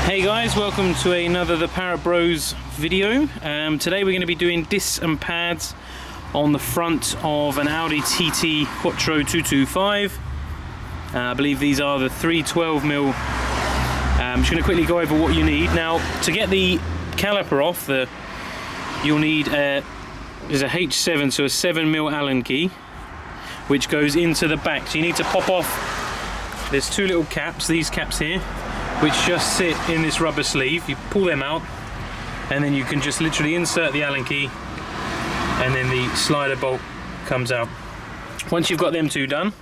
Hey guys, welcome to another The Parrott Bros video. Today we're going to be doing discs and pads on the front of an Audi TT Quattro 225. I believe these are the 312mm. I'm just going to quickly go over what you need. Now, to get the caliper off, you'll need there's a H7, so a 7mm Allen key, which goes into the back. So you need to pop off, there's two little caps, these caps here, which just sit in this rubber sleeve. You pull them out and then you can just literally insert the Allen key and then the slider bolt comes out. Once you've got them two done,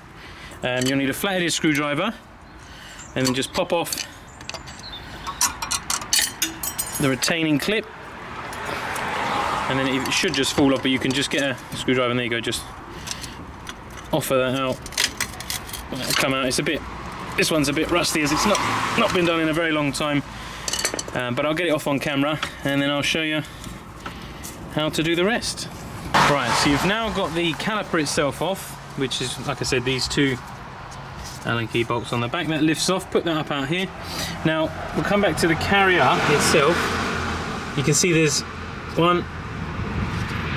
you'll need a flat-headed screwdriver and then just pop off the retaining clip, and then it should just fall off, but you can just get a screwdriver and there you go, just offer that out and it'll come out. This one's a bit rusty as it's not been done in a very long time, but I'll get it off on camera and then I'll show you how to do the rest. Right, so you've now got the caliper itself off, which is, like I said, these two Allen key bolts on the back. That lifts off, put that up out here. Now we'll come back to the carrier itself. You can see there's 1,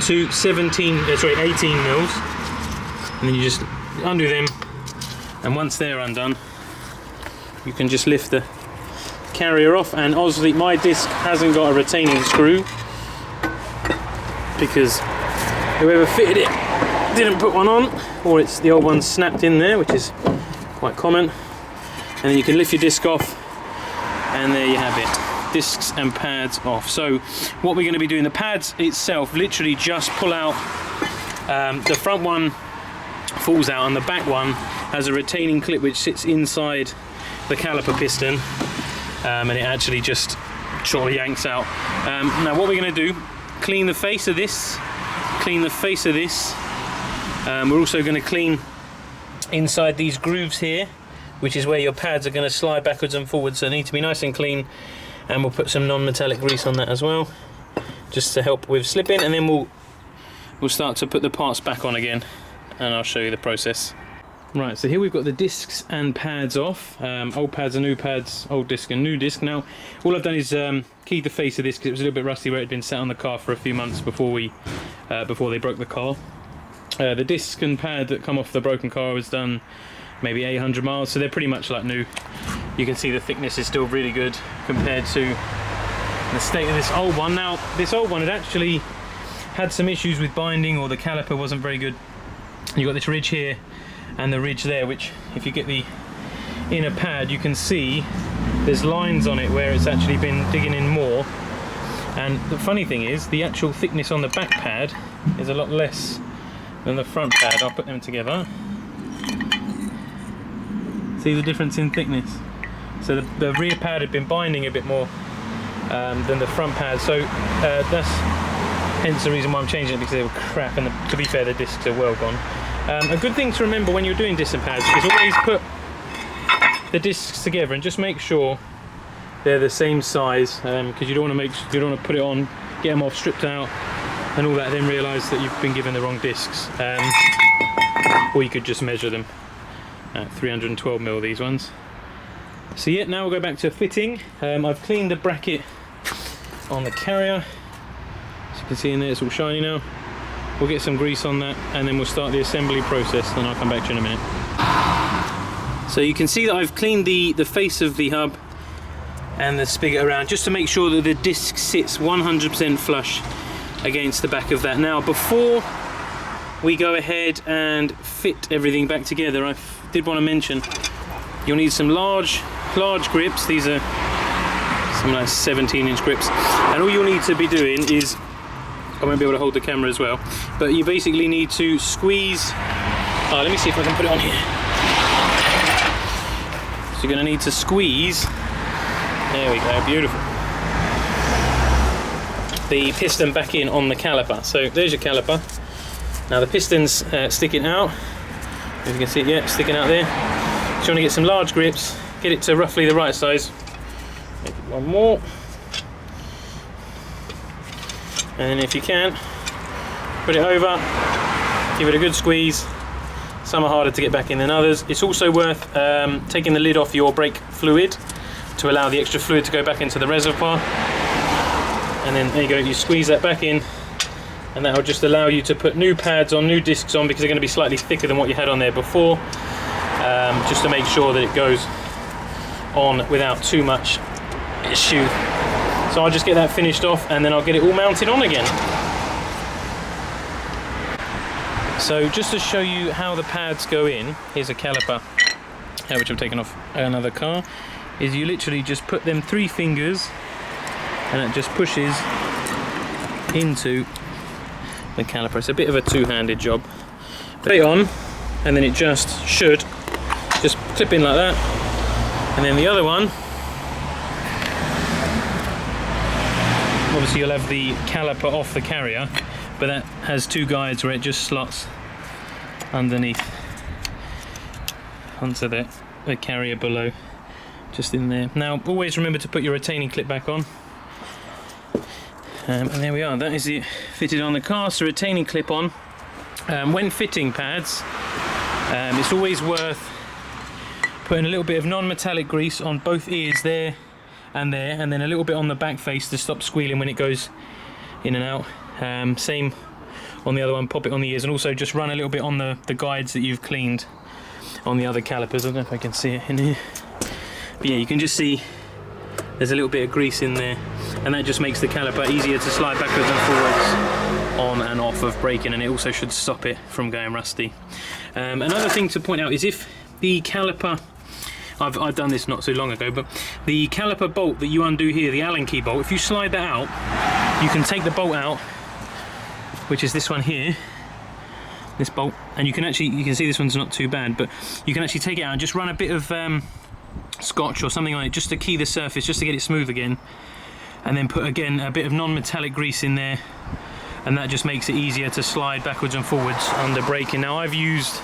2, 18 mils, and then you just undo them, and once they're undone you can just lift the carrier off. And obviously my disc hasn't got a retaining screw because whoever fitted it didn't put one on, or it's the old one snapped in there, which is quite common. And then you can lift your disc off and there you have it, discs and pads off. So what we're going to be doing, the pads itself, literally just pull out, the front one falls out and the back one has a retaining clip which sits inside the caliper piston, and it actually just sort of yanks out. Now what we're going to do, clean the face of this, we're also going to clean inside these grooves here, which is where your pads are going to slide backwards and forwards, so they need to be nice and clean, and we'll put some non-metallic grease on that as well just to help with slipping, and then we'll start to put the parts back on again and I'll show you the process. Right, so here we've got the discs and pads off, old pads and new pads, old disc and new disc. Now all I've done is keyed the face of this because it was a little bit rusty where it had been sat on the car for a few months before they broke the car. The disc and pad that come off the broken car was done maybe 800 miles, so they're pretty much like new. You can see the thickness is still really good compared to the state of this old one. Now this old one had actually had some issues with binding, or the caliper wasn't very good. You've got this ridge here and the ridge there, which if you get the inner pad you can see there's lines on it where it's actually been digging in more. And the funny thing is the actual thickness on the back pad is a lot less than the front pad. I'll put them together. See the difference in thickness? So the rear pad had been binding a bit more than the front pad, so that's hence the reason why I'm changing it, because they were crap, and to be fair the discs are well gone. A good thing to remember when you're doing disc and pads is always put the discs together and just make sure they're the same size, because you don't want to put it on, get them off, stripped out and all that, then realise that you've been given the wrong discs. Or you could just measure them at 312mm, these ones. So yeah, now we'll go back to fitting. I've cleaned the bracket on the carrier, as you can see in there, it's all shiny now. We'll get some grease on that and then we'll start the assembly process, and I'll come back to you in a minute. So you can see that I've cleaned the face of the hub and the spigot around, just to make sure that the disc sits 100% flush against the back of that. Now before we go ahead and fit everything back together, I did want to mention you'll need some large grips. These are some like 17-inch grips, and all you'll need to be doing is, I won't be able to hold the camera as well, but you basically need to squeeze. Let me see if I can put it on here. So you're going to need to squeeze, there we go, beautiful, the piston back in on the caliper. So there's your caliper. Now the piston's sticking out, if you can see it, yeah, sticking out there. So you want to get some large grips, get it to roughly the right size. Maybe one more. And if you can, put it over, give it a good squeeze. Some are harder to get back in than others. It's also worth taking the lid off your brake fluid to allow the extra fluid to go back into the reservoir. And then there you go, you squeeze that back in, and that will just allow you to put new pads on, new discs on, because they're going to be slightly thicker than what you had on there before, just to make sure that it goes on without too much issue. So I'll just get that finished off, and then I'll get it all mounted on again. So just to show you how the pads go in, here's a caliper, which I've taken off another car, is you literally just put them 3 fingers, and it just pushes into the caliper. It's a bit of a two-handed job. Put it on, and then it just should just clip in like that. And then the other one, obviously you'll have the caliper off the carrier, but that has 2 guides where it just slots underneath onto the carrier below, just in there. Now always remember to put your retaining clip back on. And there we are, that is it fitted on the car. So retaining clip on. When fitting pads, it's always worth putting a little bit of non-metallic grease on both ears there, and then a little bit on the back face to stop squealing when it goes in and out. Same on the other one, pop it on the ears, and also just run a little bit on the guides that you've cleaned on the other calipers. I don't know if I can see it in here, but yeah, you can just see there's a little bit of grease in there, and that just makes the caliper easier to slide backwards and forwards on and off of braking, and it also should stop it from going rusty. Another thing to point out is if the caliper, I've done this not so long ago, but the caliper bolt that you undo here, the Allen key bolt, if you slide that out, you can take the bolt out, which is this one here, this bolt, and you can see this one's not too bad, but you can actually take it out and just run a bit of scotch or something on it just to key the surface, just to get it smooth again, and then put again a bit of non-metallic grease in there, and that just makes it easier to slide backwards and forwards under braking. Now I've used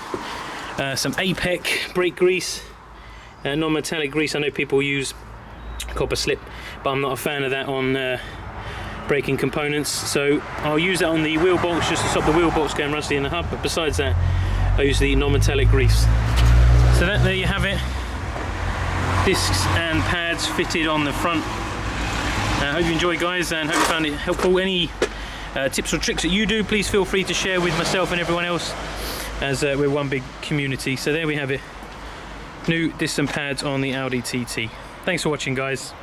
some APEC brake grease, non-metallic grease. I know people use copper slip, but I'm not a fan of that on braking components, so I'll use that on the wheel bolts just to stop the wheel bolts going rusty in the hub, but besides that I use the non-metallic grease. So there you have it, discs and pads fitted on the front. I hope you enjoyed, guys, and hope you found it helpful. Any tips or tricks that you do, please feel free to share with myself and everyone else, as we're one big community. So there we have it, new disc and pads on the Audi TT. Thanks for watching, guys.